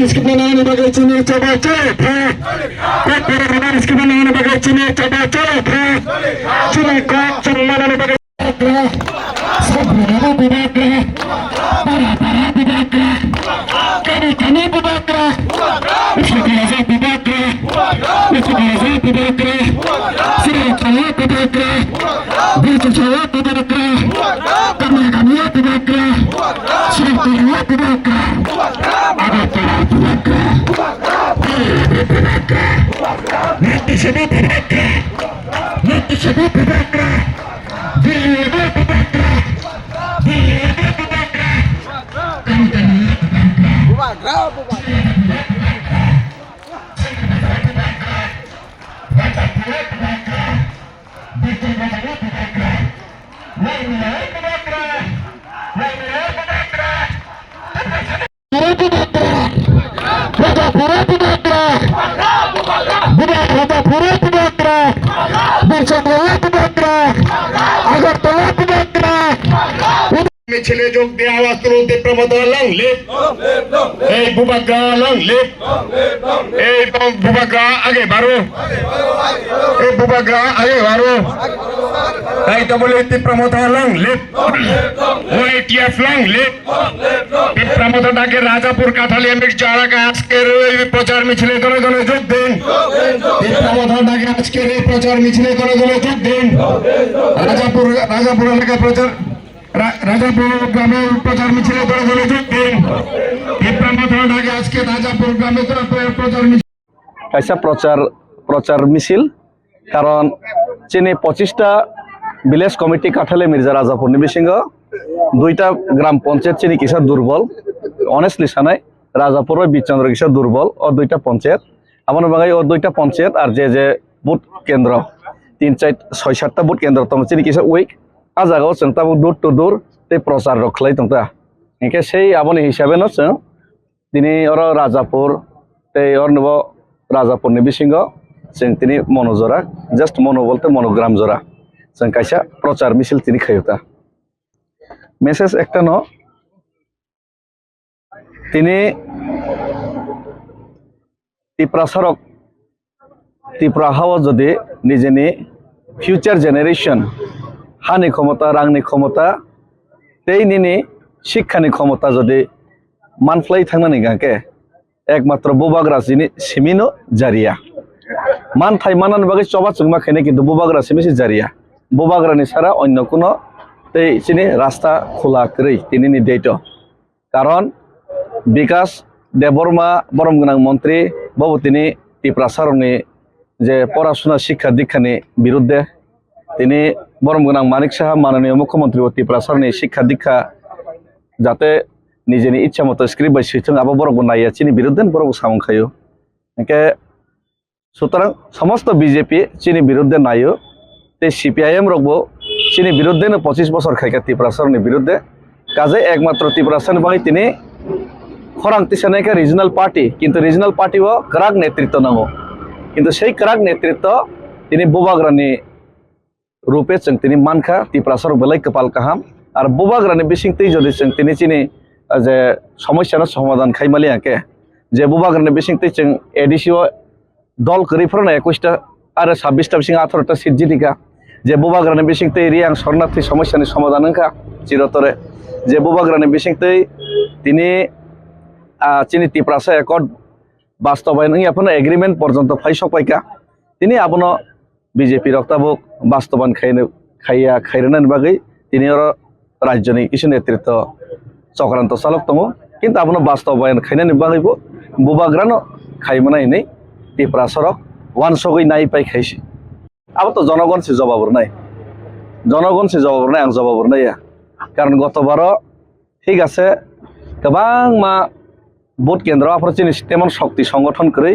মানুষকে বানানো বাগে চিনে চবা চলে ভাত কোটপাড়ার মানুষকে বানানো বাগে চিনে চবা চলে ভাত চিনে কাজ সম্মানানো বাগে সব বিভাগ para বিভাগ কানে বিভাগ ইসলামী বিভাগ ইসলামী বিভাগ সিরাজা বিভাগ বিজয় বিভাগ কামিয়া বিভাগ সিরাজা বিভাগ আগরতলা বিভাগ নিত্যসেবা বিভাগ নিত্যসেবা বিভাগ মিছিলে যোগ দিয়ে আওয়াজ তুলতে প্রমোদ লং লিপ এই বুবাগ্রা লং লিপ এই বুবাগ্রা আগে বাড়ো এই বুবাগ্রা আগে বাড়ো তাই তো বলে প্রমোদ লং লিপ ওইটিএফ লং লিপ প্রমোদ ডাকে রাজাপুর কাঠালি মির্জা এলাকা আজকের এই প্রচার মিছিলে দলে দলে যোগ দিন প্রমোদ ডাকে আজকের এই প্রচার মিছিলে দলে দলে যোগ দিন রাজাপুর এলাকা প্রচার রাজাপুর গ্রামের প্রচার মিছিলে দলে দলে যোগ দিন আজকে রাজাপুর গ্রামে প্রচার মিছিল প্রচার মিছিল কারণ চিনি 25টা ভিলেজ কমিটি কাঠালে মির্জা রাজাপুর নিবিসিংহ 2টা গ্রাম পঞ্চায়েত চিনি কিসা দুর্বল অনেস্টলি সানাই রাজাপুর বিচন্দ্র কিসা দুর্বল ও 2টা পঞ্চায়েত আমার বাঙাই ও 2টা পঞ্চায়েত আর যে ভোট কেন্দ্র 3-4-6-7টা ভোট কেন্দ্র তখন চিনি কিসা উইক আজাগাও जों তাবো দূর টু দূর তে প্রচার রখলাই তংতা একে সেই আবনি হিসাবে ন जों তিনি অর রাজাপুর তে অর নব রাজাপুর নিবিসিংহ जों তিনি মনোজরা জাস্ট মনো বলতে মনোগ্রাম জোড়া जों কাইসা প্রচার মিছিল তিনি খাইতা মেসেজ একটা ন তিনি ত্রিপ্রাসারক ত্রিপ্রাহাও যদি নিজেনি ফিউচার জেনারেশন হানি ক্ষমতা রাংনি ক্ষমতা তেই নিনি শিক্ষানি ক্ষমতা যদি মানফ্লাই থাকনানি গাঁকে একমাত্র বুবাগ্রা যিনি সিমিনো জারিয়া মান থাই মানান বাকি চবা চুংমা খেনে কিন্তু বুবাগ্রা সিমিসি জারিয়া বুবাগ্রানি ছাড়া অন্য কোনো তেই চিনি রাস্তা খোলা করেই তিনি নির্দেশিত কারণ বিকাশ দেববর্মা বরমগোনাং মন্ত্রী বাবু তিনি ত্রিপ্রাসারকনি যে পড়াশোনা শিক্ষা দীক্ষানি বিরুদ্ধে তিনি বরমগোনাং মানিক সাহা মাননীয় মুখ্যমন্ত্রী ত্রিপ্রাসারকনি শিক্ষা দীক্ষা যাতে নিজেনি ইচ্ছা মতো স্ক্রিপ্ট বাই সৈথং আবার বরগ নাইয়া চিনি বিরুদ্ধে বরগ সামং খাইও একে সুতরাং সমস্ত বিজেপি চিনি বিরুদ্ধে নাইও তে সিপিআইএম রগবো চিনি বিরুদ্ধে 25 বছর খাইকা ত্রিপ্রাসারকনি বিরুদ্ধে কাজে একমাত্র ত্রিপ্রাসারকনি বাই তিনি খরাং তিসানাইকা রিজনাল পার্টি কিন্তু রিজনাল পার্টিও করাক নেতৃত্ব নামো কিন্তু সেই করাক নেতৃত্ব তিনি বুবাগ্রানি रूपे जों तिनी मानखा ত্রিপ্রাসারক बेलाय कपाल काहाम और बुबाग्रानि बिसिंतै जदि जों तिनी चिनि जे समस्यानो समाधान खाइमालि आके जे बुबाग्रानि बिसिंतै जों एडिसिओ दल करिफोरना 21टा आरो 26टा बिसिं 18टा सीट जितिका जे बुबाग्रानि बिसिंतै रियां शरणार्थी समस्यानि समाधान होखा चिरतरे जे बुबाग्रानि बिसिंतै तिनी चिनि ত্রিপ্রাসা एकर्ड बास्तबायन याफोर एग्रीमेंट पर्यन्त फाइसक पाइका तिनी आबनो বিজেপি রক্তাবক বাস্তবায়ন খাইরানোর বাকি তিনি রাজ্যনি কিছু নেতৃত্ব চক্রান্ত চালক দङ কিন্তু আপনার বাস্তবায়ন খাইনানি বাকিব বুবাগ্রানো খাইমানাই নেই ত্রিপ্রাসারক ওয়ানসগৈ নাই পাই খাইছে আবার তো জনগণ সে জবাবর নাই আं জবাবর নাই কারণ গতবারও ঠিক আছে গোबां मा ভোট কেন্দ্র আপনার চিনি তেমন শক্তি সংগঠন করে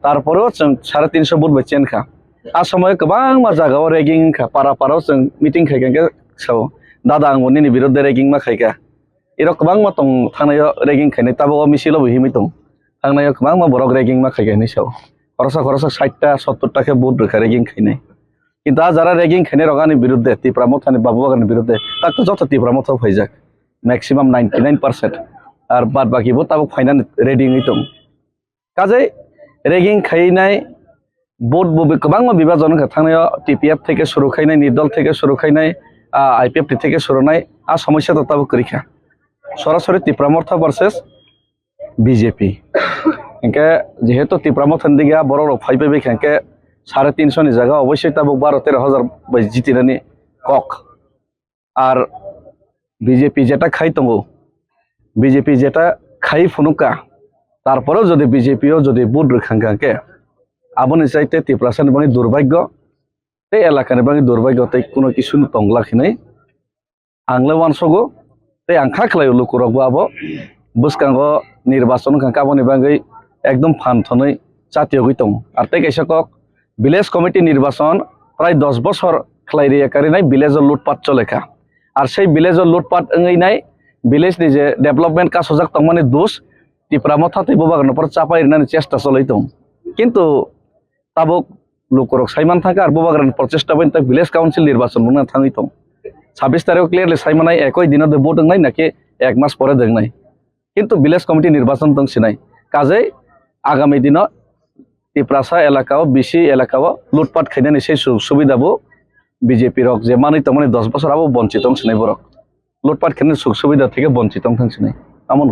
তারপরেও 350 ভোট বেচেন খা आ समय गोबां मा जागाव रेगिं खा पारा जों मिटिं खाइगोन साव दादा आं उन्नि बिरुद्धे रेगिं मा खाइगा इरो गोबां मा दं थांनाय रेगिं खाइनाय ताबो मिसिल बहिमै दं थांनाय गोबां मा बरक रेगिं मा खाइगानि साव खरसा 60टा 70टा के बुट रेखा रेगिं खाइनाय কিন্তু আজ যারা রেগিং খাইনে রগানি বিরুদ্ধে ত্রিপ্রামথানি বাবুবাগানের বিরুদ্ধে তাক তো যত ত্রিপ্রামথাও ফাইজাক ম্যাক্সিমাম 99% আর বাদ বাকিবো তাবো ফাইনাল রেডিং হইতম কাজে রেগিং খাইनाय ভোট गोबां বিভাজন थांनायाव টিপিএফ থেকে শুরু খাইनाय নির্দল থেকে শুরু খাইनाय আইপিএফ থেকে শুরু নাই আর সমস্যা তো তাবো করিখা সরাসরি ত্রিপুরামর্থ ভার্সেস বিজেপি এনকে যেহেতু ত্রিপুরামর্থন দিকে বড় ফাইবে এনকে 350 नि জায়গা অবশ্যই তাবো 12-13,000 জিতিনানি কক আর বিজেপি যেটা খাই তঙ্গো বিজেপি যেটা খাই ফুনুকা তারপরেও যদি বিজেপিও যদি ভোট রেখাঙ্কাকে আবনি চাইতে ত্রিপুরাসানি বাঙি দুর্ভাগ্য এই এলাকানি বাঙি দুর্ভাগ্য তাই কোনো কিছু তংলাখিনাই आंले वानसगो ते आंखा खलाय लुकुरगबो आबो बुसकांगो निर्वाचन खांका बनि बागै एकदम फानथनै जातियगै दं आर ते कैसकक विलेज कमिटी निर्वाचन प्राय 10 बছর खलायरि एकारिनाय विलेजर लुटपाट चलेखा आर सेई विलेजर लुटपाट ओंगैनाय विलेज नि जे डेभलपमेंट का सजाक तंमाने दोष टिप्रामथा ते बबागन पर चापायरनानै चेष्टा चलै दं किन्तु ताबो लुकुरक साइमान थाका आर बबागन प्रचेष्टा बनि ता विलेज काउन्सिल निर्वाचन मुना थाङै दं 26 तारिख क्लियरली साइमानाय एकई दिन भोट होंनाय नाकि एक मास परे दोंनाय किन्तु विलेज कमिटी निर्वाचन दंसिनाय काजै आगामी दिन टिप्रासा एलाकाओ बिसि एलाकाओ लुटपाट खायनानै से सुबिदाबो बीजेपी रक जे मानै तमाने 10 बছर आबो बंचित दंसिनाय बरक लुटपाट खायनाय सुख सुबिदा थेके बंचित दंसिनाय आमोन